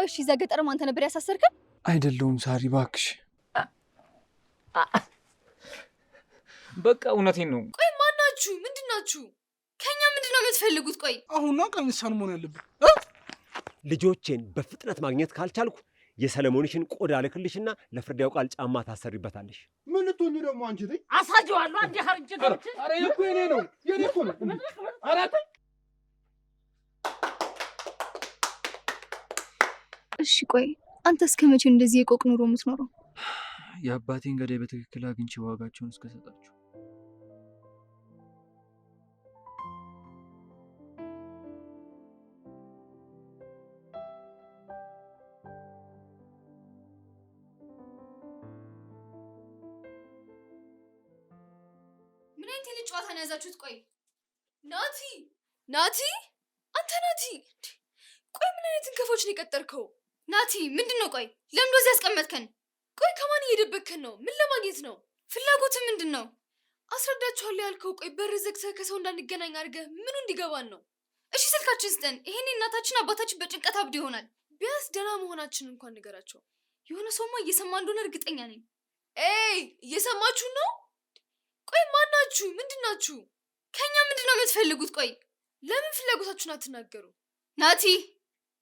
ቆይ እሺ፣ እዛ ገጠር ማን ነበር ያሳሰርከን? አይደለሁም ሳሪ እባክሽ። በቃ እውነቴን ነው። ቆይ ማናችሁ? ምንድናችሁ? ከኛ ምንድነው የምትፈልጉት? ቆይ አሁንና ቀንሳን መሆን ያለብን። ልጆቼን በፍጥነት ማግኘት ካልቻልኩ የሰለሞንሽን ቆዳ ልክልሽና ለፍርድ ያውቃል ጫማ ታሰርበታለሽ። ምን ልትሆኚ ደግሞ አንቺ? ተይ አሳጀዋለሁ። አንዴ ሀርጅ ገብቼ አረ እኮ የኔ ነው የኔ እኮ ነው። አረ ተይ። እሺ ቆይ አንተ እስከ መቼ እንደዚህ የቆቅ ኑሮ የምትኖረው? የአባቴን ገዳይ በትክክል አግኝቼ ዋጋቸውን እስከሰጣቸው። ምን አይነት የልጅ ጨዋታ ነው ያዛችሁት? ቆይ ናቲ ናቲ፣ አንተ ናቲ፣ ቆይ ምን አይነት እንከፎች ነው የቀጠርከው? ናቲ ምንድነው? ቆይ ለምን ወዚህ ያስቀመጥከን? ቆይ ከማን እየደበከን ነው? ምን ለማግኘት ነው? ፍላጎት ምንድነው? አስረዳችኋለሁ ያልከው። ቆይ በር ዘግተህ ከሰው እንዳንገናኝ አድርገህ ምኑ እንዲገባን ነው? እሺ ስልካችን ስጠን። ይሄኔ እናታችን አባታችን በጭንቀት አብዶ ይሆናል። ቢያንስ ደህና መሆናችን እንኳን ንገራቸው። የሆነ ሰውማ እየሰማ እንደሆነ እርግጠኛ ነኝ። እየሰማችሁ ነው? ቆይ ማናችሁ? ምንድናችሁ? ከኛ ምንድነው የምትፈልጉት? ቆይ ለምን ፍላጎታችሁን አትናገሩ? ናቲ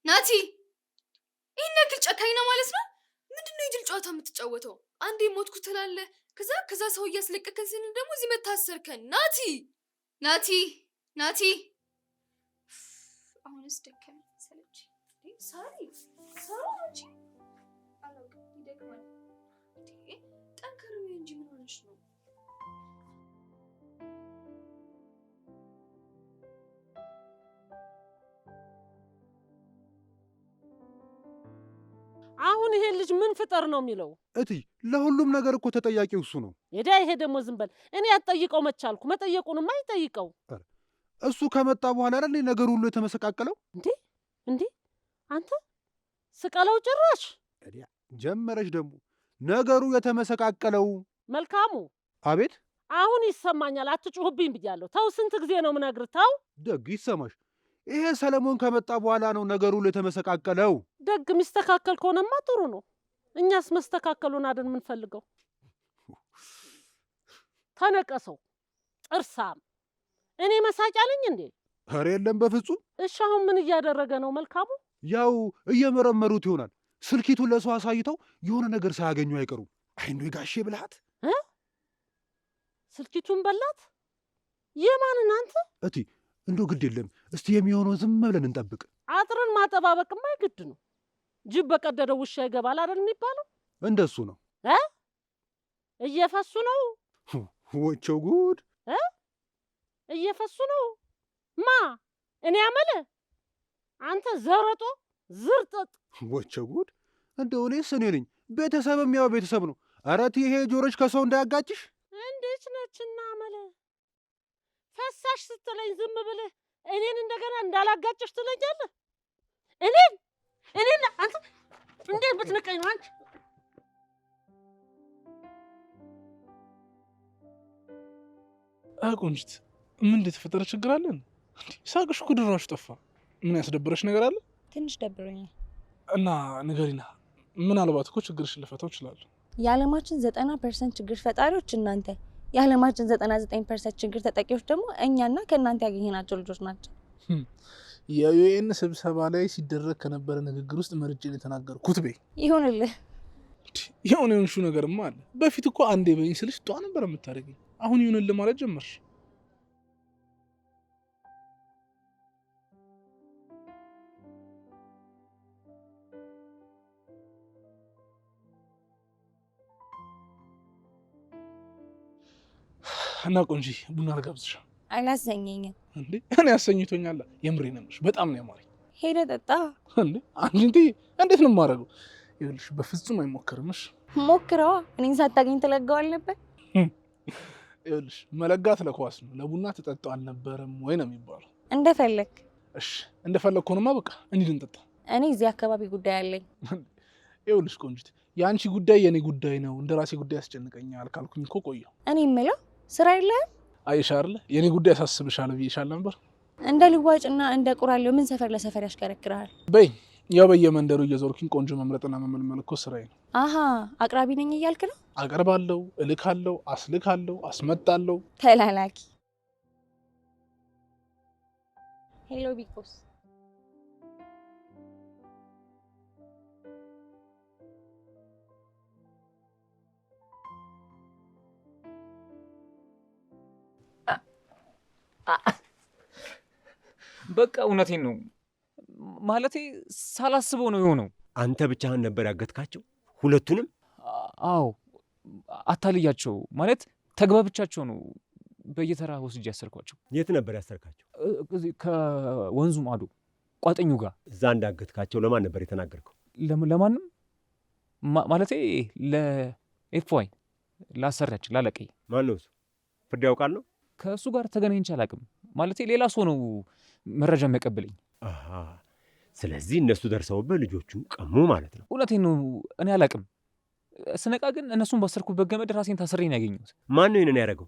ናቲ፣ ይህን ያክል ጨካኝ ነው ማለት ነው? ምንድነው የጅል ጨዋታ የምትጫወተው? አንዴ ሞትኩ ትላለህ፣ ከዛ ሰው እያስለቀቀን ስንል ደግሞ እዚህ መታሰርከን። ናቲ ናቲ ናቲ፣ አሁንስ ደከመኝ ሰለች። ሳሪ አንቺ አላውቅም፣ ይደክማል። ጠንከር በይ እንጂ ምን ሆነሽ ነው? አሁን ይሄ ልጅ ምን ፍጠር ነው የሚለው? እትዬ ለሁሉም ነገር እኮ ተጠያቂው እሱ ነው። ይሄ ደግሞ ዝም በል። እኔ አትጠይቀው መቻልኩ፣ መጠየቁንማ አይጠይቀው። እሱ ከመጣ በኋላ አይደል ነገር ሁሉ የተመሰቃቀለው? እንዴ አንተ ስቀለው ጭራሽ ጀመረች ደግሞ ነገሩ የተመሰቃቀለው። መልካሙ። አቤት። አሁን ይሰማኛል። አትጩህብኝ ብያለሁ። ተው፣ ስንት ጊዜ ነው የምነግርህ? ተው። ደግ ይሰማሽ። ይሄ ሰለሞን ከመጣ በኋላ ነው ነገሩ ሁሉ የተመሰቃቀለው። ደግ የሚስተካከል ከሆነማ ጥሩ ነው። እኛስ መስተካከሉን አይደል የምንፈልገው? ተነቀሰው ጥርሳም። እኔ መሳቂያ ነኝ እንዴ? ኧረ የለም በፍጹም። እሺ አሁን ምን እያደረገ ነው መልካሙ? ያው እየመረመሩት ይሆናል። ስልኪቱን ለሰው አሳይተው የሆነ ነገር ሳያገኙ አይቀሩም። አይኑ የጋሼ ብልሃት። ስልኪቱን በላት? የማንን አንተ? እትዬ እንደው ግድ የለም እስቲ የሚሆነው ዝም ብለን እንጠብቅ። አጥርን ማጠባበቅማ ግድ ነው። ጅብ በቀደደው ውሻ ይገባል አይደል የሚባለው? እንደሱ ነው። እየፈሱ ነው። ወቸው ጉድ! እየፈሱ ነው። ማ እኔ አመለ አንተ ዘረጦ ዝርጥጥ። ወቸው ጉድ! እንደው እኔስ እኔ ነኝ። ቤተሰብም ያው ቤተሰብ ነው። ኧረ እትዬ ይሄ ጆሮች ከሰው እንዳያጋጭሽ። እንዴት ነችና አመለ ፈሳሽ ስትለኝ ዝም ብለህ እኔን እንደገና እንዳላጋጨሽ ትለኛለህ? እኔን አንተ እንዴት ብትንቀኝ ነው አንቺ? ቆንጅት፣ ምን እንደተፈጠረ ችግር አለን? ሳቅሽ እኮ ድራሹ ጠፋ። ምን ያስደብረሽ ነገር አለ? ትንሽ ደብሮኛል። እና ንገሪና፣ ምናልባት እኮ ችግርሽን ልፈታው እችላለሁ። የዓለማችን 90% ችግር ፈጣሪዎች እናንተ፣ የዓለማችን 99% ችግር ተጠቂዎች ደግሞ እኛና ከእናንተ ያገኘናቸው ልጆች ናቸው። የዩኤን ስብሰባ ላይ ሲደረግ ከነበረ ንግግር ውስጥ መርጬ የተናገርኩት በይ። ይሁንልህ። የሆነ የሆንሹ ነገርማ አለ። በፊት እኮ አንዴ በይኝ ስልሽ ጧ ነበር የምታደርገኝ። አሁን ይሁንልህ ማለት ጀመርሽ። እና ቆንጂ ቡና ልጋብዝሽ? አላሰኘኝም። እንዴ እኔ ያሰኝቶኛል። የምሬን ነው። በጣም ነው ያማረኝ። ሄደህ ጠጣ። እንዴ አንቺ እንዴት ነው የማደርገው? ይኸውልሽ በፍጹም አይሞክርምሽ። ሞክረዋ። እኔን ሳታገኝ ትለጋዋል ነበር። ይኸውልሽ መለጋት ለኳስ ነው፣ ለቡና ትጠጣው አልነበረም ወይ ነው የሚባለው። እንደፈለክ። እሺ እንደፈለክ ሆነማ በቃ እንሂድ እንጠጣ። እኔ እዚህ አካባቢ ጉዳይ አለኝ። ይኸውልሽ ቆንጂት፣ የአንቺ ጉዳይ የኔ ጉዳይ ነው፣ እንደራሴ ጉዳይ ያስጨንቀኛል ካልኩኝ እኮ ቆየሁ። እኔ የምለው ስራ የለህም? አይሽ አይደለ የኔ ጉዳይ ያሳስብሻል ብዬሻል ነበር። እንደ ልዋጭና እንደ ቁራሌው ምን ሰፈር ለሰፈር ያሽከረክርሃል? በይ ያው በየመንደሩ እየዞርኩኝ ቆንጆ መምረጥና መመልመል እኮ ስራዬ ነው። አሃ አቅራቢ ነኝ እያልክ ነው? አቀርባለሁ፣ እልካለሁ፣ አስልካለሁ፣ አስመጣለሁ። ተላላኪ። ሄሎ ቢኮስ በቃ እውነቴን ነው። ማለቴ ሳላስበው ነው የሆነው። አንተ ብቻህን ነበር ያገትካቸው ሁለቱንም? አዎ አታልያቸው ማለት ተግባብቻቸው ነው በየተራ ወስጄ ያሰርኳቸው። የት ነበር ያሰርካቸው? ከወንዙ ማዶ ቋጠኙ ጋር። እዛ እንዳገትካቸው ለማን ነበር የተናገርከው? ለማንም ማለቴ ለኤፍዋይ ላሰሪያችን ላለቀይ። ማን ነው እሱ? ፍርድ ያውቃል ነው? ከእሱ ጋር ተገናኝቼ አላውቅም። ማለቴ ሌላ ሰው ነው መረጃ የሚያቀብለኝ። ስለዚህ እነሱ ደርሰውብህ ልጆቹን ቀሙ ማለት ነው? እውነቴን ነው። እኔ አላውቅም። ስነቃ ግን እነሱን ባሰርኩበት ገመድ ራሴን ታስሬ ነው ያገኘሁት። ማን ነው ይህንን ያደረገው?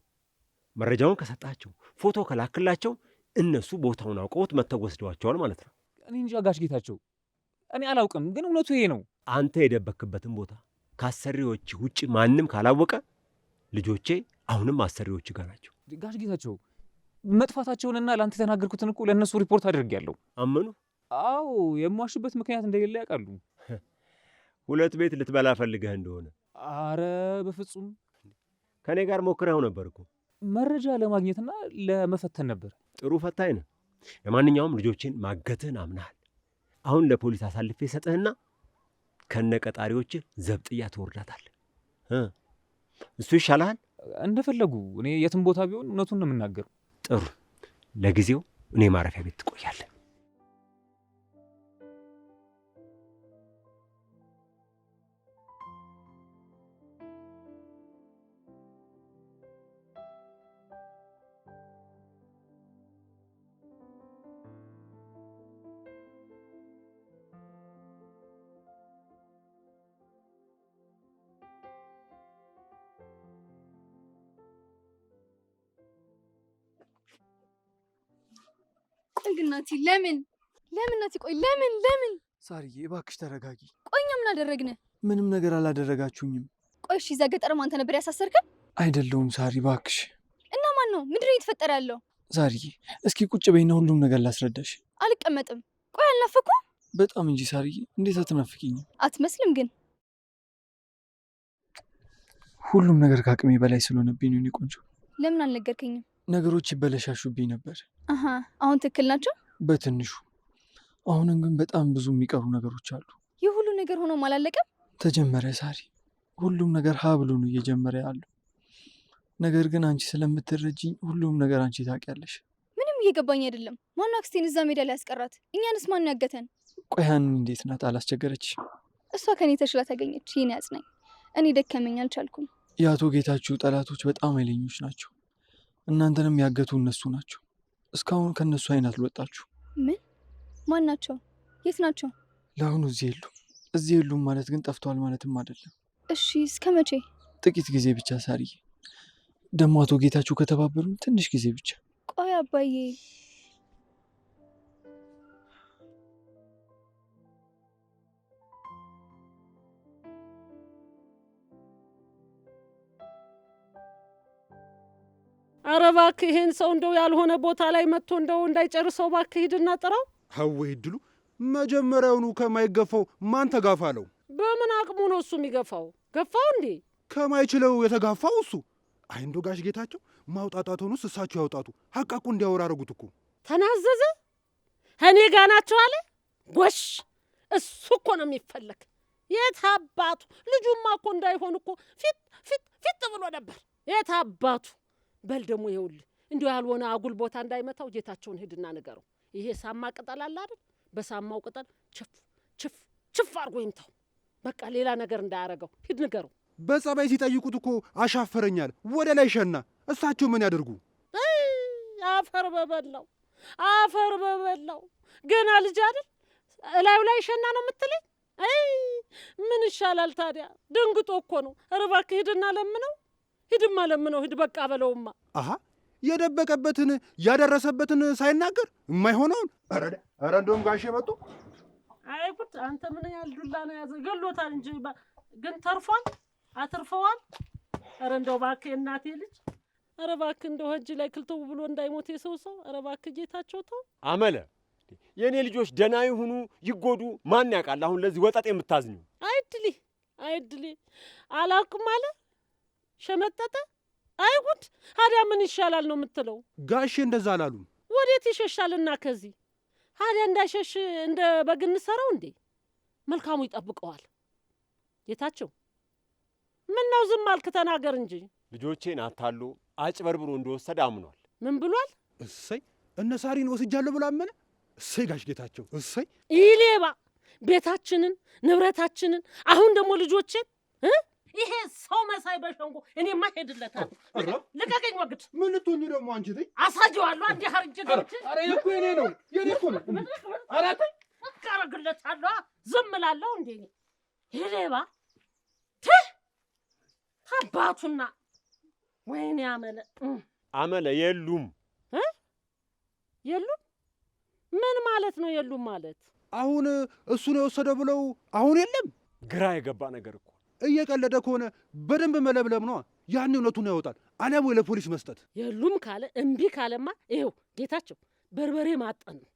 መረጃውን ከሰጣቸው ፎቶ ከላክላቸው እነሱ ቦታውን አውቀውት መተው ወስደዋቸዋል ማለት ነው? እኔ እንጃ ጋሽ ጌታቸው፣ እኔ አላውቅም። ግን እውነቱ ይሄ ነው። አንተ የደበክበትን ቦታ ከአሰሪዎች ውጭ ማንም ካላወቀ ልጆቼ አሁንም አሰሪዎች ጋር ናቸው። ጋሽ ጌታቸው መጥፋታቸውንና ለአንተ የተናገርኩትን እኮ ለእነሱ ሪፖርት አድርጌያለሁ። አመኑ? አዎ የሟሽበት ምክንያት እንደሌለ ያውቃሉ። ሁለት ቤት ልትበላ ፈልገህ እንደሆነ? አረ በፍጹም። ከእኔ ጋር ሞክረኸው ነበር እኮ። መረጃ ለማግኘትና ለመፈተን ነበር። ጥሩ ፈታኝ ነህ። ለማንኛውም ልጆችን ማገትህን አምናሃል። አሁን ለፖሊስ አሳልፌ ሰጥህና ከነ ቀጣሪዎችህ ዘብጥያ ትወርዳታለህ። እሱ ይሻልሃል? እንደፈለጉ። እኔ የትም ቦታ ቢሆን እውነቱን ነው የምናገረው። ጥሩ። ለጊዜው እኔ ማረፊያ ቤት ትቆያለህ። ቆይ ግን ናቲ ለምን ናቲ? ቆይ ለምን? ሳርዬ እባክሽ ተረጋጊ። ቆይ እኛ ምን አደረግን? ምንም ነገር አላደረጋችሁኝም። ቆይ እሺ፣ እዛ ገጠር አንተ ነበር ያሳሰርከን? አይደለሁም ሳሪ እባክሽ። እና ማን ነው? ምንድን ነው እየተፈጠረ ያለው? ሳርዬ እስኪ ቁጭ በይና ሁሉም ነገር ላስረዳሽ። አልቀመጥም። ቆይ አልናፈኩም? በጣም እንጂ ሳርዬ፣ እንዴት አትናፍቂኝም? አትመስልም ግን። ሁሉም ነገር ከአቅሜ በላይ ስለሆነብኝ ነው የኔ ቆንጆ። ለምን አልነገርከኝም? ነገሮች ይበለሻሹብኝ ነበር። አሁን ትክክል ናቸው በትንሹ። አሁንም ግን በጣም ብዙ የሚቀሩ ነገሮች አሉ። ይህ ሁሉ ነገር ሆኖም አላለቀም? ተጀመረ ሳሪ። ሁሉም ነገር ሀ ብሎ ነው እየጀመረ ያለው። ነገር ግን አንቺ ስለምትረጂኝ ሁሉም ነገር አንቺ ታውቂያለሽ። ምንም እየገባኝ አይደለም። ማነው አክስቴን እዛ ሜዳ ላይ ያስቀራት? እኛንስ ማን ያገተን? ቆይ ሀኒ እንዴት ናት? አላስቸገረች? እሷ ከኔ ተሽላ ተገኘች። ይህን ያጽናኝ። እኔ ደከመኝ፣ አልቻልኩም። የአቶ ጌታችሁ ጠላቶች በጣም ኃይለኞች ናቸው። እናንተንም ያገቱ እነሱ ናቸው። እስካሁን ከእነሱ አይን አልወጣችሁ። ምን? ማን ናቸው? የት ናቸው? ለአሁኑ እዚህ የሉም። እዚህ የሉም ማለት ግን ጠፍተዋል ማለትም አይደለም። እሺ እስከ መቼ? ጥቂት ጊዜ ብቻ ሳርዬ። ደግሞ አቶ ጌታችሁ ከተባበሩን ትንሽ ጊዜ ብቻ። ቆይ አባዬ፣ ኧረ እባክህ ይሄን ሰው እንደው ያልሆነ ቦታ ላይ መጥቶ እንደው እንዳይጨርሰው እባክህ ሂድና ጥራው። ሀዌ ድሉ መጀመሪያውኑ ከማይገፋው ማን ተጋፋለው? በምን አቅሙ ነው እሱ የሚገፋው? ገፋው እንዴ? ከማይችለው የተጋፋው እሱ። አይንዶ ጋሽ ጌታቸው ማውጣጣቱንስ እሳቸው ያውጣቱ። ሀቃቁ እንዲያወራ አረጉት እኮ። ተናዘዘ። እኔ ጋ ናቸው አለ። ጎሽ እሱ እኮ ነው የሚፈለግ። የት አባቱ ልጁማ እኮ እንዳይሆን እኮ ፊት ብሎ ነበር። የት አባቱ። በል ደግሞ ይኸውልህ እንዲሁ ያልሆነ አጉል ቦታ እንዳይመታው ጌታቸውን ሂድና ንገረው። ይሄ ሳማ ቅጠል አለ አይደል? በሳማው ቅጠል ችፍ አድርጎ ይምታው። በቃ ሌላ ነገር እንዳያረገው ሂድ ንገረው። በጸባይ ሲጠይቁት እኮ አሻፈረኛል። ወደ ላይ ሸና። እሳቸው ምን ያደርጉ? አፈር በበላው ገና ልጅ አይደል? እላዩ ላይ ሸና ነው የምትለኝ? ምን ይሻላል ታዲያ? ደንግጦ እኮ ነው። ኧረ እባክህ ሂድና ለምነው። ሂድማ ለምነው። ሂድ በቃ በለውማ። አሃ የደበቀበትን ያደረሰበትን ሳይናገር የማይሆነውን። ኧረ እንደውም ጋሼ መጡ። አይ ጉድ! አንተ ምን ያህል ዱላ ነው ያዘ? ገሎታል እንጂ ግን ተርፏል፣ አትርፈዋል። ኧረ እንደው እባክህ የእናቴ ልጅ፣ ኧረ እባክህ እንደው እጅ ላይ ክልተው ብሎ እንዳይሞት የሰው ሰው። ኧረ እባክህ ጌታቸው ተው። አመለ የእኔ ልጆች ደህና ይሁኑ ይጎዱ ማን ያውቃል? አሁን ለዚህ ወጣት የምታዝኙ አይድሌ አላውቅም አለ ሸመጠጠ። አይ ጉድ! ታዲያ ምን ይሻላል ነው የምትለው? ጋሼ እንደዛ አላሉም። ወዴት ይሸሻልና ከዚህ ታዲያ እንዳይሸሽ እንደ በግ እንሰራው እንዴ? መልካሙ ይጠብቀዋል። ጌታቸው ምን ነው ዝም አልክ? ተናገር እንጂ። ልጆቼን አታሎ አጭበርብሮ እንደወሰደ አምኗል። ምን ብሏል? እሰይ እነ ሳሪን ወስጃለሁ ብሎ አመነ። እሰይ ጋሽ ጌታቸው እሰይ። ይሌባ ቤታችንን ንብረታችንን፣ አሁን ደግሞ ልጆችን ይሄ ሰው መሳይ በሸንጎ እኔማ ሄድለታል። ልቀቀኝ ወግድ። ምን ልትሆኚ ደግሞ አንቺ? ተይ አሳጀዋለሁ። አንዴ ሀርጅ ገብቼ ኧረ እኮ የኔ ነው የኔ እኮ ነው። ኧረ ተይ አረግለታለሁ። ዝም እላለሁ እንዴ? ይሌባ አባቱና ወይኔ አመለ የሉም የሉም። ምን ማለት ነው የሉም ማለት? አሁን እሱ ነው የወሰደው ብለው አሁን የለም። ግራ የገባ ነገር እኮ። እየቀለደ ከሆነ በደንብ መለብለብ ነዋ። ያን እውነቱን ያወጣል። አሊያም ወይ ለፖሊስ መስጠት። የሉም ካለ እምቢ ካለማ ይኸው ጌታቸው በርበሬ ማጠን ነው።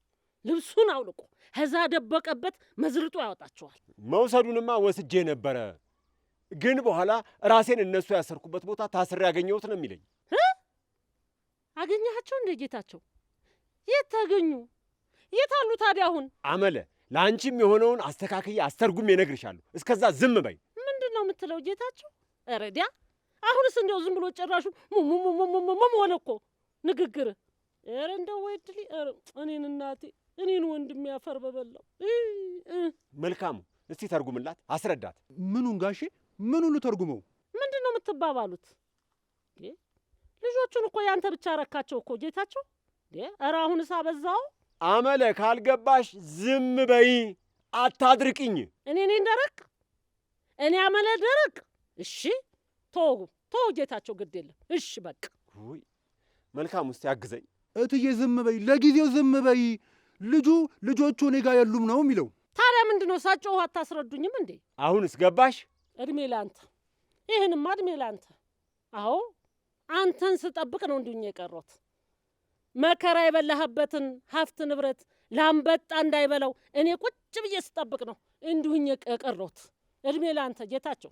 ልብሱን አውልቆ ከዛ ደበቀበት መዝልጦ ያወጣቸዋል። መውሰዱንማ ወስጄ ነበረ፣ ግን በኋላ ራሴን እነሱ ያሰርኩበት ቦታ ታስሬ ያገኘሁት ነው የሚለኝ። አገኘሃቸው እንደ ጌታቸው? የት ታገኙ? የት አሉ ታዲያ? አሁን አመለ ለአንቺም የሆነውን አስተካክዬ አስተርጉሜ እነግርሻለሁ። እስከዛ ዝም በይ። ምንድን ነው የምትለው ጌታቸው? ረዲያ አሁንስ እንዲያው ዝም ብሎ ጨራሹ ሙሙሙሙሙሙ ሆነ እኮ ንግግር። ኧረ እንደው ወይ ድሊ! እኔን እናቴ እኔን ወንድሜ ያፈር በበላው። መልካሙ እስቲ ተርጉምላት፣ አስረዳት። ምኑን ጋሼ? ምኑን ልተርጉመው? ምንድን ነው የምትባባሉት? ልጆቹን እኮ ያንተ ብቻ ረካቸው እኮ ጌታቸው። ኧረ አሁንስ አበዛው። አመለ ካልገባሽ ዝም በይ፣ አታድርቅኝ። እኔ ነኝ ደረቅ? እኔ አመለ ደረቅ? እሺ ተው ጌታቸው፣ ግድ የለም እሺ በቃ። ውይ መልካም ውስጥ ያግዘኝ። እትዬ ዝም በይ፣ ለጊዜው ዝም በይ። ልጆቹ እኔ ጋር የሉም ነው የሚለው። ታዲያ ምንድን ነው ሳጮህ አታስረዱኝም እንዴ? አሁንስ ገባሽ? እድሜ ላንተ፣ ይህንማ እድሜ ላንተ። አዎ አንተን ስጠብቅ ነው እንዲሁኝ የቀረሁት። መከራ የበላህበትን ሀብት ንብረት ላንበጣ እንዳይበላው እኔ ቁጭ ብዬ ስጠብቅ ነው እንዲሁኝ የቀረሁት። እድሜ ላንተ ጌታቸው።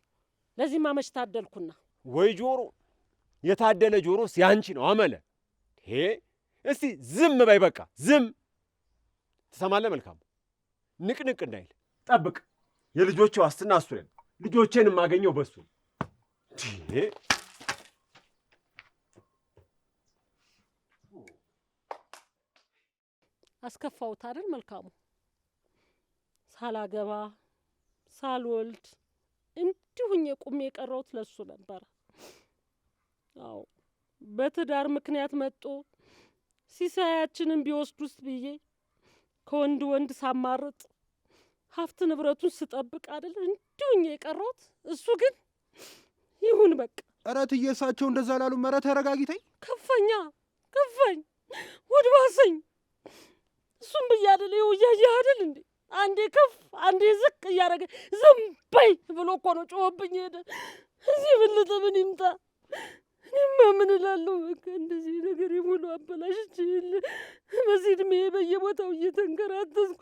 ለዚህማ መች ታደልኩና። ወይ ጆሮ፣ የታደለ ጆሮስ ያንቺ ነው አመለ። እስቲ ዝም በይ በቃ ዝም። ትሰማለህ? መልካም ንቅንቅ እንዳይል ጠብቅ። የልጆቼ ዋስትና እሱ ነው። ልጆቼን የማገኘው በሱ። አስከፋውት አይደል መልካሙ? ሳላገባ ሳልወልድ እንዲሁኝ ቁሜ የቀረሁት ለሱ ነበር። አዎ በትዳር ምክንያት መጦ ሲሳያችንን ቢወስዱስ ብዬ ከወንድ ሳማርጥ ሀብት ንብረቱን ስጠብቅ አይደል እንዲሁኝ የቀረሁት። እሱ ግን ይሁን በቃ። ኧረ እትዬ እሳቸው እንደዛ ላሉ። ኧረ ተረጋጊተኝ። ከፋኝ ወድ ባሰኝ። እሱም ብዬ አይደል ይኸው እያየህ አይደል እንዴ? አንዴ ከፍ አንዴ ዝቅ እያደረገ ዝም በይ ብሎ እኮ ነው ጮኸብኝ ሄደ። እዚህ ብልጥ ምን ይምጣ? እኔማ ምን እላለሁ? በቃ እንደዚህ ነገር የሙሉ አበላሽች በዚህ ዕድሜ በየቦታው እየተንከራተትኩ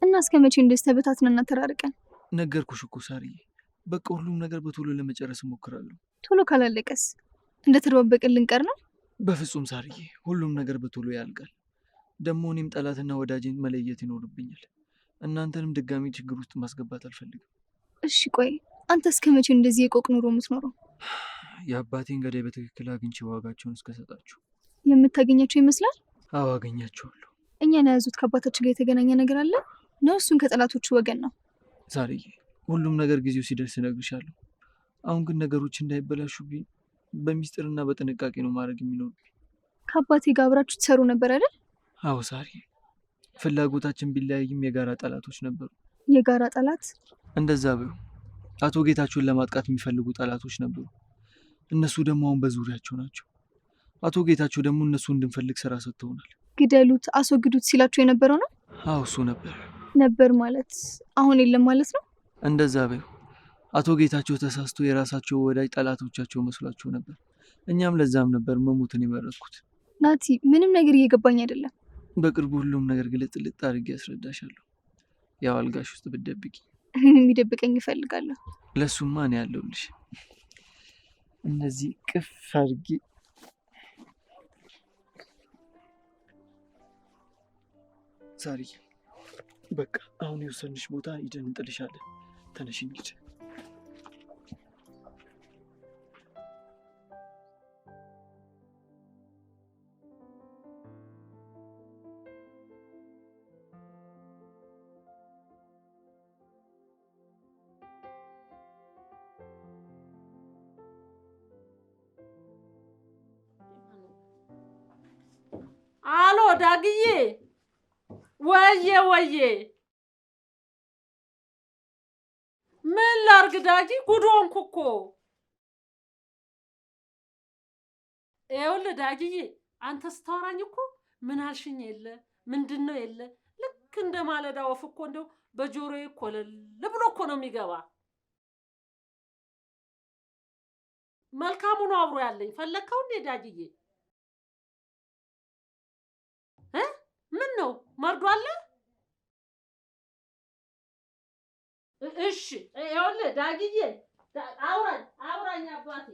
እና እስከ መቼ እንደዚህ ተበታትነና ተራርቀን? ነገርኩሽ እኮ ሳርዬ፣ በቃ ሁሉም ነገር በቶሎ ለመጨረስ እሞክራለሁ። ቶሎ ካላለቀስ እንደተደባበቅን ልንቀር ነው? በፍጹም ሳርዬ፣ ሁሉም ነገር በቶሎ ያልቃል። ደግሞ እኔም ጠላትና ወዳጅን መለየት ይኖርብኛል። እናንተንም ድጋሚ ችግር ውስጥ ማስገባት አልፈልግም። እሺ ቆይ አንተ እስከ መቼ እንደዚህ የቆቅ ኑሮ የምትኖረው? የአባቴን ገዳይ በትክክል አግኝቼ ዋጋቸውን እስከሰጣችሁ። የምታገኛቸው ይመስላል? አዎ አገኛቸዋለሁ። እኛን የያዙት ከአባታችን ጋር የተገናኘ ነገር አለ ነው? እሱን ከጠላቶቹ ወገን ነው። ሳርዬ፣ ሁሉም ነገር ጊዜው ሲደርስ እነግርሻለሁ። አሁን ግን ነገሮች እንዳይበላሹብኝ በሚስጥርና በጥንቃቄ ነው ማድረግ የሚኖርብኝ። ከአባቴ ጋር አብራችሁ ትሰሩ ነበር አይደል? አዎ ሳርዬ፣ ፍላጎታችን ቢለያይም የጋራ ጠላቶች ነበሩ። የጋራ ጠላት? እንደዛ በይው። አቶ ጌታቸውን ለማጥቃት የሚፈልጉ ጠላቶች ነበሩ። እነሱ ደግሞ አሁን በዙሪያቸው ናቸው። አቶ ጌታቸው ደግሞ እነሱ እንድንፈልግ ስራ ሰጥተውናል። ግደሉት፣ አስወግዱት ሲላቸው የነበረው ነው? አዎ እሱ ነበር። ነበር ማለት አሁን የለም ማለት ነው? እንደዛ በይው። አቶ ጌታቸው ተሳስቶ የራሳቸው ወዳጅ ጠላቶቻቸው መስሏቸው ነበር። እኛም ለዛም ነበር መሞትን የመረጥኩት። ናቲ፣ ምንም ነገር እየገባኝ አይደለም። በቅርቡ ሁሉም ነገር ግልጥልጥ አድርጌ ያስረዳሻለሁ። ያው አልጋሽ ውስጥ ብትደብቂ። እኔን የሚደብቀኝ እፈልጋለሁ። ለሱማ እኔ ያለሁልሽ። እነዚህ ቅፍ አድርጌ ሳሪ፣ በቃ አሁን የወሰንሽ ቦታ ሂደን እንጥልሻለን። ተነሽ እንሂድ። አሎ ዳግዬ፣ ወዬ ወዬ፣ ምን ላርግ ዳጊ? ጉድ ሆንኩ እኮ። ይኸውልህ ዳግዬ፣ አንተ ስታወራኝ እኮ ምን አልሽኝ የለ ምንድን ነው የለ፣ ልክ እንደ ማለዳ ወፍ እኮ እንደው በጆሮዬ ኮለል ብሎ እኮ ነው የሚገባ። መልካሙ ነው አብሮ ያለኝ። ፈለግከው እንዴ ዳግዬ? ምን ነው መርዶ አለ? እሺ ይኸውልህ ዳግዬ፣ አውራኝ አባቴ።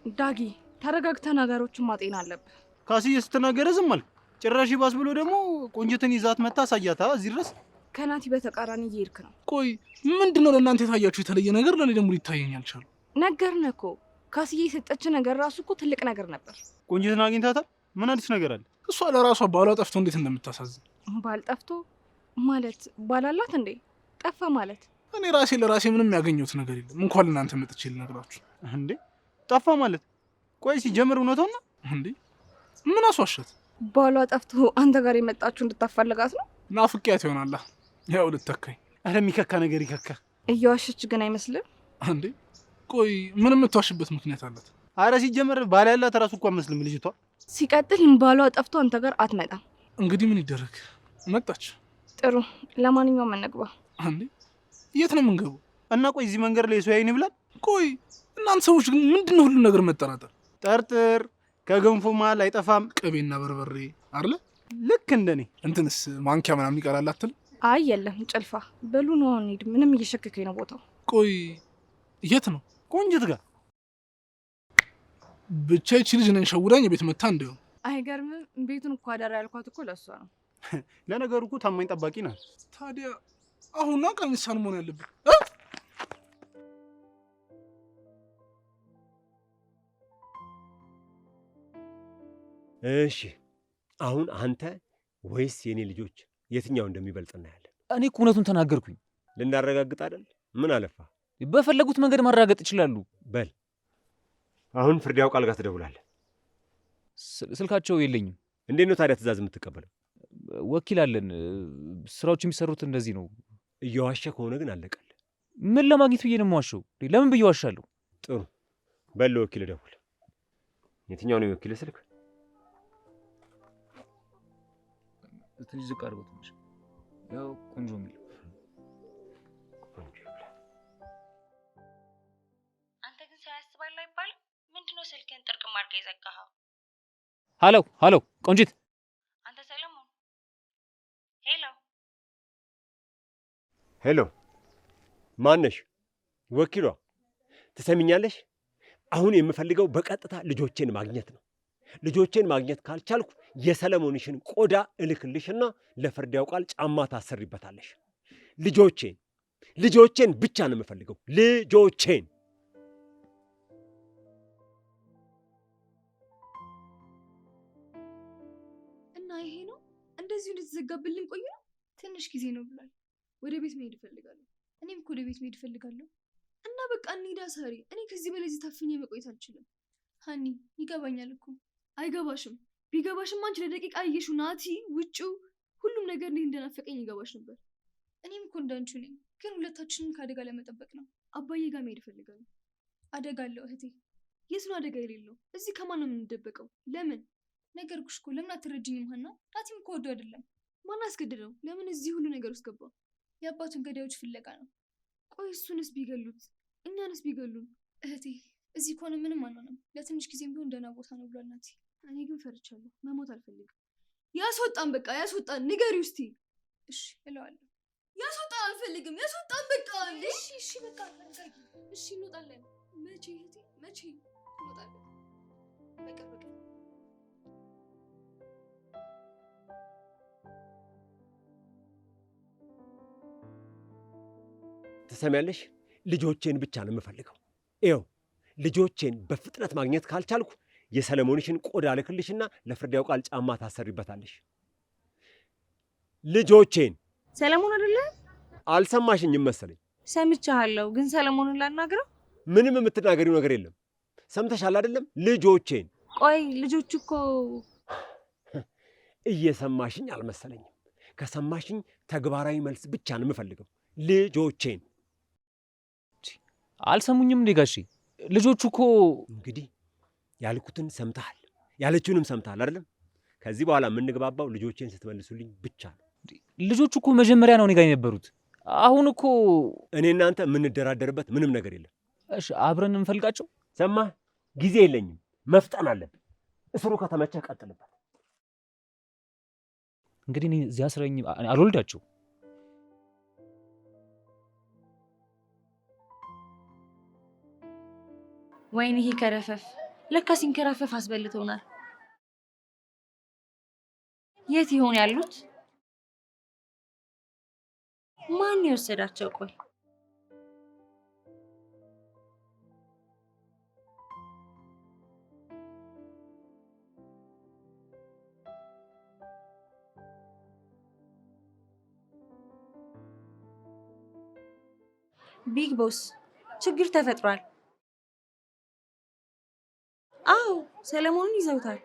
ዳጊ ተረጋግተህ ነገሮችን ማጤን አለብህ። ካስዬ ስትናገረ ዝም አልክ። ጭራሽ ባስ ብሎ ደግሞ ቆንጅትን ይዛት መታ አሳያታ እዚህ ድረስ። ከናቲ በተቃራኒ እየሄድክ ነው። ቆይ ምንድነው ለእናንተ የታያችሁ የተለየ ነገር? ለእኔ ደግሞ ሊታየኝ አልቻለም። ነገርንህ እኮ ካስዬ የሰጠች ነገር ራሱ እኮ ትልቅ ነገር ነበር። ቆንጅትን አግኝታታል? ምን አዲስ ነገር አለ? እሷ ለራሷ ባሏ ጠፍቶ እንዴት እንደምታሳዝን። ባል ጠፍቶ ማለት ባላላት እንዴ? ጠፋ ማለት እኔ ራሴ ለራሴ ምንም ያገኘሁት ነገር የለም። እንኳን ለእናንተ መጥቼ ልነግራችሁ። እንዴ ጠፋ ማለት? ቆይ ሲጀምር እውነቷን ነው እንዴ? ምን አስዋሻት? ባሏ ጠፍቶ አንተ ጋር የመጣችሁ እንድታፈልጋት ነው? ናፍቄያት ይሆናላ። ያው ልትተካኝ። አረ የሚከካ ነገር ይከካ። እየዋሸች ግን አይመስልም እንዴ? ቆይ ምን የምትዋሽበት ምክንያት አላት? አረ ሲጀምር ባል ያላት ራሱ እኮ አመስልም ልጅቷ። ሲቀጥል ባሏ ጠፍቶ አንተ ጋር አትመጣም። እንግዲህ ምን ይደረግ፣ መጣች። ጥሩ፣ ለማንኛውም እንግባ። እንዴ የት ነው የምንገባው? እና ቆይ እዚህ መንገድ ላይ ሰው ያይን ይብላል? ቆይ እናንተ ሰዎች ግን ምንድነው ሁሉ ነገር መጠራጠር? ጠርጥር፣ ከገንፎ መሀል አይጠፋም ቅቤና በርበሬ አይደለ? ልክ እንደኔ። እንትንስ ማንኪያ ምናምን ይቀራል አትል? አይ የለም ጭልፋ። በሉ ነው እንሂድ። ምንም እየሸከከኝ ነው ቦታው። ቆይ የት ነው? ቆንጅት ጋር። ብቻ ይቺ ልጅ ነኝ ሸውዳኝ የቤት መታ እንደው። አይገርምም? ቤቱን እኮ አደራ ያልኳት እኮ ለሷ ነው። ለነገሩ እኮ ታማኝ ጠባቂ ናት። ታዲያ አሁንና ቀሚሳን መሆን ያለብን። እሺ አሁን አንተ ወይስ የኔ ልጆች የትኛው እንደሚበልጥ እናያለን። እኔ እኮ እውነቱን ተናገርኩኝ። ልናረጋግጥ አይደል? ምን አለፋ? በፈለጉት መንገድ ማረጋገጥ ይችላሉ። በል አሁን ፍርድ ያውቃል ጋር ትደውላለህ። ስልካቸው የለኝም። እንዴት ነው ታዲያ ትእዛዝ የምትቀበለው? ወኪል አለን። ስራዎች የሚሰሩት እንደዚህ ነው። እየዋሸ ከሆነ ግን አለቀል። ምን ለማግኘት ብዬ ነው የምዋሸው? ለምን ብዬ ዋሻለሁ? ጥሩ በል ወኪል ደውል። የትኛው ነው የወኪል ስልክ? ትንሽ ዝቅ አድርጎት ትንሽ ያው ቆንጆ የሚል አንተ ግን ሰው ያስባል አይባልም። ምንድነው ስልክህን ጥርቅም አድርገህ የዘጋኸው? ሀሎ ቆንጂት። አንተ ሰለሞን። ሄሎ ሄሎ፣ ማነሽ? ወኪሏ። ትሰሚኛለሽ? አሁን የምፈልገው በቀጥታ ልጆቼን ማግኘት ነው። ልጆቼን ማግኘት ካልቻልኩ የሰለሞንሽን ቆዳ እልክልሽና ለፍርድ ያውቃል ጫማ ታሰሪበታለሽ። ልጆቼን ብቻ ነው የምፈልገው። ልጆቼን። እና ይሄ ነው እንደዚሁ እንድትዘጋብልን ቆይ ነው? ትንሽ ጊዜ ነው ብሏል። ወደ ቤት መሄድ እፈልጋለሁ። እኔም እኮ ወደ ቤት መሄድ እፈልጋለሁ። እና በቃ እንሂዳ ሳሪ። እኔ ከዚህ በላይ እዚህ ታፍኜ መቆየት አልችልም። ሀኒ ይገባኛል እኮ። አይገባሽም። ቢገባሽም አንቺ ለደቂቃ አየሽው ናቲ ውጭው ሁሉም ነገር እንዴት እንደናፈቀኝ ይገባሽ ነበር። እኔም እኮ እንዳንቺ ነኝ፣ ግን ሁለታችንን ከአደጋ ለመጠበቅ ነው። አባዬ ጋር መሄድ እፈልጋለሁ። አደጋ አለው እህቴ። የት ነው አደጋ የሌለው? እዚህ ከማን ነው የምንደበቀው? ለምን? ነገርኩሽ እኮ። ለምን አትረጅኝም ሀና? ናቲም እኮ ወዶ አይደለም። ማን አስገድደው? ለምን እዚህ ሁሉ ነገር ውስጥ ገባ? የአባቱን ገዳዮች ፍለጋ ነው። ቆይ እሱንስ ቢገሉት? እኛንስ ቢገሉን? እህቴ እዚህ ከሆነ ምንም አንሆንም። ለትንሽ ጊዜም ቢሆን ደህና ቦታ ነው ብሏል ናቲ። እኔ ግን ፈርቻለሁ። መሞት አልፈልግም። ያስወጣን፣ በቃ ያስወጣን። ንገሪው እስቲ። እሺ እለዋለሁ። ያስወጣን አልፈልግም። ያስወጣን በቃ። እሺ እሺ በቃ እሺ እንወጣለን። መቼ እህቴ? መቼ እንወጣለን? በቅርብ ቀን። ትሰሚያለሽ? ልጆቼን ብቻ ነው የምፈልገው። ይኸው ልጆቼን በፍጥነት ማግኘት ካልቻልኩ የሰለሞንሽን ቆዳ ልክልሽና ለፍርድ ያውቃል ጫማ ታሰሪበታለሽ። ልጆቼን። ሰለሞን አይደለ? አልሰማሽኝም መሰለኝ። ሰምቻለሁ፣ ግን ሰለሞንን ላናግረው። ምንም የምትናገሪው ነገር የለም። ሰምተሻል አይደለም? ልጆቼን። ቆይ ልጆቹ እኮ እየሰማሽኝ አልመሰለኝም። ከሰማሽኝ ተግባራዊ መልስ ብቻ ነው የምፈልገው። ልጆቼን። አልሰሙኝም እንዴ ጋሼ? ልጆቹ እኮ እንግዲህ ያልኩትን ሰምተሃል፣ ያለችውንም ሰምተሃል አይደለም? ከዚህ በኋላ የምንግባባው ልጆቼን ስትመልሱልኝ ብቻ ነው። ልጆቹ እኮ መጀመሪያ ነው እኔ ጋር የነበሩት። አሁን እኮ እኔ እናንተ የምንደራደርበት ምንም ነገር የለም። እሺ አብረን እንፈልጋቸው። ሰማህ? ጊዜ የለኝም፣ መፍጠን አለብን። እስሩ ከተመቸህ ቀጥልበት። እንግዲህ እኔ እዚያ ስረኝ አልወልዳቸው። ወይኔ ይሄ ከረፈፍ ለካ ሲንከራፈፍ አስበልቶናል። የት ይሆን ያሉት? ማን የወሰዳቸው? ቆይ ቢግ ቦስ፣ ችግር ተፈጥሯል። አዎ ሰለሞንን ይዘውታል።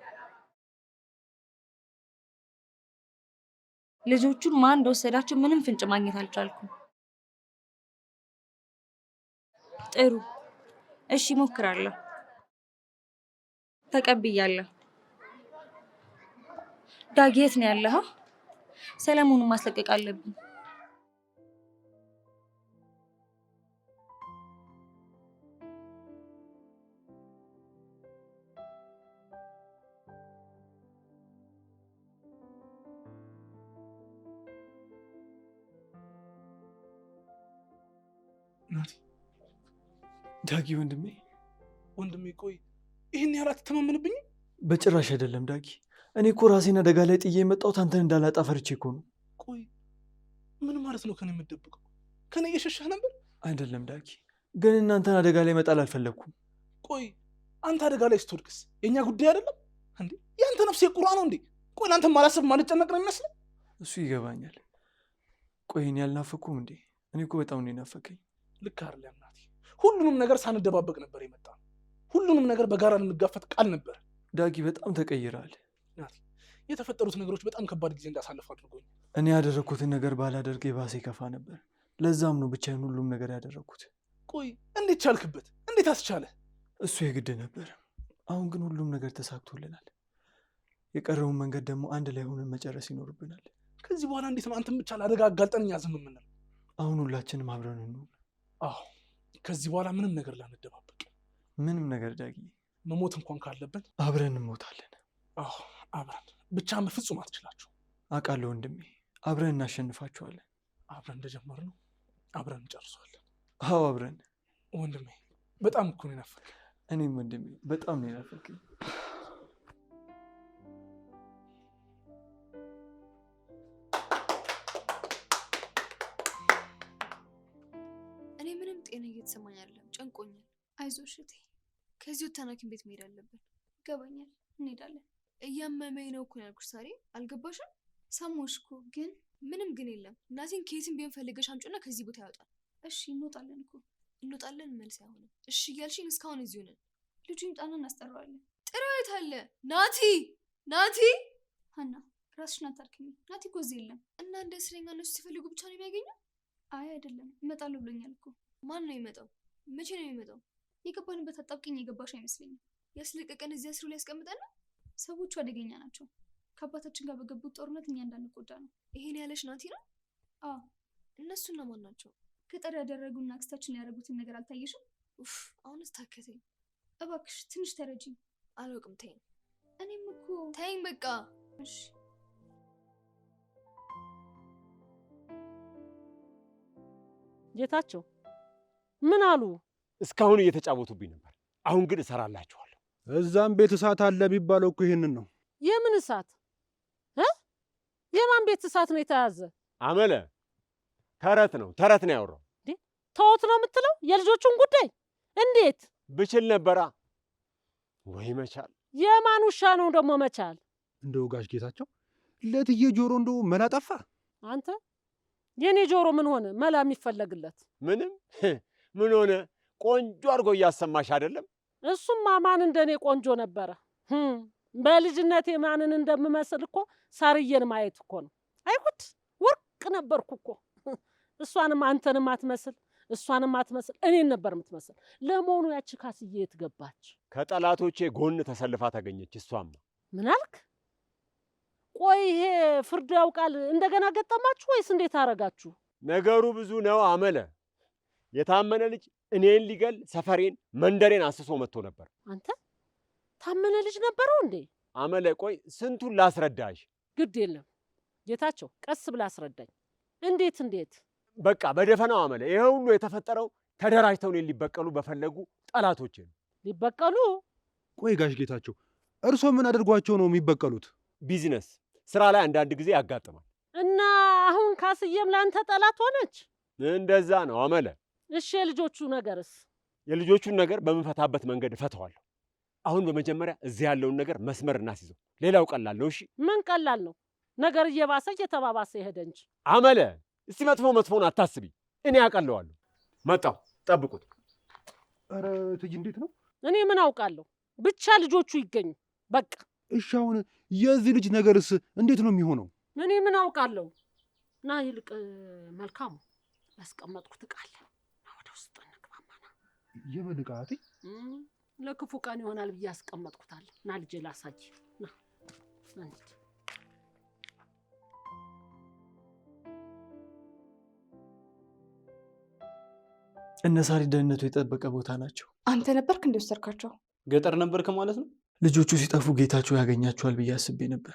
ልጆቹን ማን እንደወሰዳቸው ምንም ፍንጭ ማግኘት አልቻልኩም። ጥሩ እሺ፣ ሞክራለሁ። ተቀብያለሁ። ዳጊ የት ነው ያለኸው? ሰለሞኑን ማስለቀቅ አለብኝ። ናቲ። ዳጊ ወንድሜ። ወንድሜ ቆይ ይህን ያህል አትተማመንብኝም? በጭራሽ አይደለም ዳጊ። እኔ እኮ ራሴን አደጋ ላይ ጥዬ የመጣሁት አንተን እንዳላጣ ፈርቼ እኮ ነው። ቆይ ምን ማለት ነው? ከኔ የምትደብቀው? ከኔ እየሸሻህ ነበር? አይደለም ዳጊ፣ ግን እናንተን አደጋ ላይ መጣል አልፈለግኩም። ቆይ አንተ አደጋ ላይ ስትወድቅስ የእኛ ጉዳይ አይደለም እንዴ? ያንተ ነፍስ የቁራ ነው እንዴ? ቆይ ለአንተ ማላሰብ ማልጨነቅ ነው የሚመስለው? እሱ ይገባኛል። ቆይ እኔ ያልናፈኩም እንዴ? እኔ እኮ በጣም ነው የናፈቀኝ። ልክ አይደለም ናቲ። ሁሉንም ነገር ሳንደባበቅ ነበር የመጣ። ሁሉንም ነገር በጋራ ልንጋፈጥ ቃል ነበር። ዳጊ በጣም ተቀይራል። ናቲ፣ የተፈጠሩት ነገሮች በጣም ከባድ ጊዜ እንዳሳለፍ አድርጎኝ። እኔ ያደረግኩትን ነገር ባላደርግ የባሰ ይከፋ ነበር። ለዛም ነው ብቻዬን ሁሉም ነገር ያደረግኩት። ቆይ እንዴት ቻልክበት? እንዴት አስቻለ? እሱ የግድ ነበር። አሁን ግን ሁሉም ነገር ተሳክቶልናል። የቀረውን መንገድ ደግሞ አንድ ላይ ሆነን መጨረስ ይኖርብናል። ከዚህ በኋላ እንዴት ነው አንተን ብቻ ለአደጋ አጋልጠን እኛ ዝም የምንለው? አሁን ሁላችንም አብረን እንሆን። አዎ፣ ከዚህ በኋላ ምንም ነገር ላንደባበቅ። ምንም ነገር ዳጊ፣ መሞት እንኳን ካለብን አብረን እንሞታለን። አዎ አብረን። ብቻ በፍጹም አትችላችሁ። አውቃለሁ ወንድሜ፣ አብረን እናሸንፋቸዋለን። አብረን እንደጀመርነው አብረን እንጨርሷለን። አዎ አብረን። ወንድሜ በጣም እኮ ነው የናፈቀኝ። እኔም ወንድሜ በጣም ነው የናፈቀኝ። እኔ ምንም ጤና እየተሰማኝ አይደለም፣ ጨንቆኛል። አይዞሽ እቴ፣ ከዚህ ወጥተን ሐኪም ቤት መሄድ አለብን። ይገባኛል፣ እንሄዳለን። እያመመኝ ነው እኮ ያልኩሽ ሳሪ፣ አልገባሽም? ሰማሁሽ እኮ። ግን ምንም ግን የለም። እናቴን ከየትም ቢሆን ፈልገሽ አምጪና ከዚህ ቦታ ያወጣል። እሺ እንወጣለን እኮ እንወጣለን። መልስ አይሆንም። እሺ እያልሽኝ እስካሁን እዚሁ ነን። ልጁ ይምጣና እናስጠራዋለን። ጥራው። የት አለ? ናቲ ናቲ! ሀና ራስሽን አታርክኝ። ናቲ እኮ እዚህ የለም እና እንደ እስረኛ እነሱ ሲፈልጉ ብቻ ነው የሚያገኘው? አይ አይደለም፣ እመጣለሁ ብሎኛል እኮ። ማን ነው የሚመጣው? መቼ ነው የሚመጣው? የገባንበት አጣብቂኝ የገባሽ አይመስለኝም። ያስለቀቀን እዚያ ስሩ ሊያስቀምጠን ነው። ሰዎቹ አደገኛ ናቸው። ከአባታችን ጋር በገቡት ጦርነት እኛ እንዳንጎዳ ነው። ይሄን ያለሽ ናቲ ነው? አዎ። እነሱና ማን ናቸው? ገጠር ያደረጉና አክስታችን ያደረጉትን ነገር አልታየሽም? ኡፍ፣ አሁንስ ታከተኝ እባክሽ። ትንሽ ተረጂ። አላውቅም፣ ተይኝ። እኔም እኮ ተይኝ በቃ። እሺ ጌታቸው ምን አሉ? እስካሁን እየተጫወቱብኝ ነበር። አሁን ግን እሰራላችኋለሁ። እዛም ቤት እሳት አለ የሚባለው እኮ ይሄንን ነው። የምን እሳት? የማን ቤት እሳት ነው የተያዘ? አመለ ተረት ነው ያወራው። ተወት ነው የምትለው? የልጆቹን ጉዳይ እንዴት ብችል ነበራ ወይ መቻል። የማን ውሻ ነው ደግሞ መቻል? እንደው ጋሽ ጌታቸው ለትዬ ጆሮ እንደው መላ ጠፋ። አንተ የኔ ጆሮ ምን ሆነ? መላ የሚፈለግለት ምንም ምን ሆነ? ቆንጆ አድርጎ እያሰማሽ አይደለም? እሱማ ማን እንደኔ ቆንጆ ነበረ። በልጅነቴ ማንን እንደምመስል እኮ ሳርዬን ማየት እኮ ነው። አይሁድ ወርቅ ነበርኩ እኮ። እሷንም አንተንም አትመስል፣ እሷንም አትመስል፣ እኔን ነበር የምትመስል። ለመሆኑ ያቺ ካስዬ የት ገባች? ከጠላቶቼ ጎን ተሰልፋ ታገኘች። እሷማ ምን አልክ? ቆይ ይሄ ፍርድ ያውቃል እንደገና ገጠማችሁ ወይስ እንዴት አረጋችሁ? ነገሩ ብዙ ነው አመለ። የታመነ ልጅ እኔን ሊገል ሰፈሬን መንደሬን አስሶ መጥቶ ነበር። አንተ ታመነ ልጅ ነበረው እንዴ? አመለ ቆይ ስንቱን ላስረዳሽ። ግድ የለም ጌታቸው፣ ቀስ ብላ አስረዳኝ። እንዴት? በቃ በደፈናው አመለ። ይሄ ሁሉ የተፈጠረው ተደራጅተው እኔን ሊበቀሉ በፈለጉ ጠላቶቼ ነው። ሊበቀሉ? ቆይ ጋሽ ጌታቸው እርሶ ምን አድርጓቸው ነው የሚበቀሉት? ቢዝነስ ስራ ላይ አንዳንድ ጊዜ ያጋጥማል። እና አሁን ካስዬም ለአንተ ጠላት ሆነች? እንደዛ ነው አመለ። እሺ የልጆቹ ነገርስ? የልጆቹን ነገር በምፈታበት መንገድ እፈተዋለሁ። አሁን በመጀመሪያ እዚህ ያለውን ነገር መስመር እናስይዘው። ሌላው ቀላል ነው። እሺ ምን ቀላል ነው? ነገር እየባሰ እየተባባሰ ይሄደ እንጂ። አመለ እስቲ መጥፎን አታስቢ፣ እኔ አቀለዋለሁ። መጣሁ፣ ጠብቁት። ኧረ እትዬ እንዴት ነው? እኔ ምን አውቃለሁ? ብቻ ልጆቹ ይገኙ በቃ። እሺ አሁን የዚህ ልጅ ነገርስ እንዴት ነው የሚሆነው? እኔ ምን አውቃለሁ? ና ይልቅ መልካሙ ያስቀመጥኩት ዕቃ አለ። ና ወደ ውስጥ እንግባማና። የምን ዕቃ እትዬ? ለክፉ ቀን ይሆናል ብዬ ያስቀመጥኩታል። ና ልጄ ላሳይ። ና እንዴ እነ ሳሪ ደህንነቱ የጠበቀ ቦታ ናቸው። አንተ ነበርክ እንደ ወሰድካቸው? ገጠር ነበርክ ማለት ነው? ልጆቹ ሲጠፉ ጌታቸው ያገኛቸዋል ብዬ አስቤ ነበር፣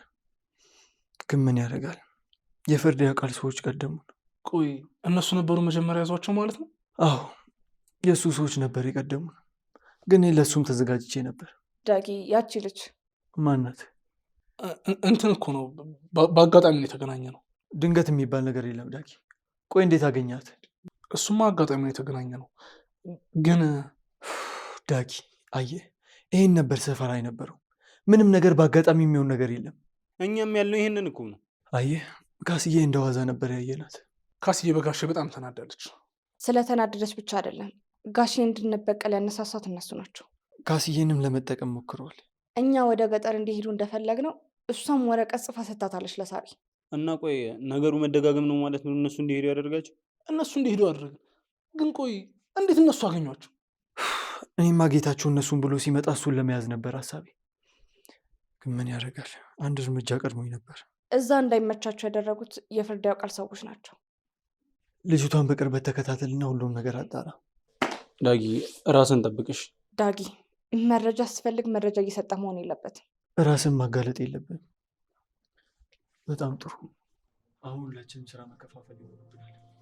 ግን ምን ያደርጋል የፍርድ ያውቃል ሰዎች ቀደሙን። ቆይ እነሱ ነበሩ መጀመሪያ ያዟቸው ማለት ነው? አዎ የእሱ ሰዎች ነበር የቀደሙን፣ ግን ለእሱም ተዘጋጅቼ ነበር። ዳጊ ያቺ ልጅ ማናት? እንትን እኮ ነው በአጋጣሚ ነው የተገናኘ ነው። ድንገት የሚባል ነገር የለም ዳጊ። ቆይ እንዴት አገኛት? እሱማ አጋጣሚ ነው የተገናኘ ነው። ግን ዳጊ አየህ፣ ይሄን ነበር ሰፈራ የነበረው። ምንም ነገር በአጋጣሚ የሚሆን ነገር የለም። እኛም ያለው ይሄንን እኮ ነው። አየህ ካስዬ እንደዋዛ ነበር ያየናት። ካስዬ በጋሼ በጣም ተናዳለች። ስለተናደደች ብቻ አይደለም ጋሼ እንድንበቀል ያነሳሷት እነሱ ናቸው። ካስዬንም ለመጠቀም ሞክረዋል። እኛ ወደ ገጠር እንዲሄዱ እንደፈለግነው እሷም ወረቀት ጽፋ ሰጥታታለች ለሳሪ። እና ቆይ ነገሩ መደጋገም ነው ማለት ነው እነሱ እንዲሄዱ ያደርጋቸው? እነሱ እንዲሄዱ አደረግን። ግን ቆይ እንዴት እነሱ አገኟቸው? እኔማ ጌታቸው እነሱን ብሎ ሲመጣ እሱን ለመያዝ ነበር ሀሳቤ። ግን ምን ያደርጋል አንድ እርምጃ ቀድሞኝ ነበር። እዛ እንዳይመቻቸው ያደረጉት የፍርድ ያውቃል ሰዎች ናቸው። ልጅቷን በቅርበት ተከታተልና ሁሉም ነገር አጣራ። ዳጊ ራስን ጠብቅሽ። ዳጊ መረጃ ስትፈልግ መረጃ እየሰጠ መሆን የለበትም። ራስን ማጋለጥ የለብንም። በጣም ጥሩ። አሁን ሁላችንም ስራ መከፋፈል ይሆንብናል።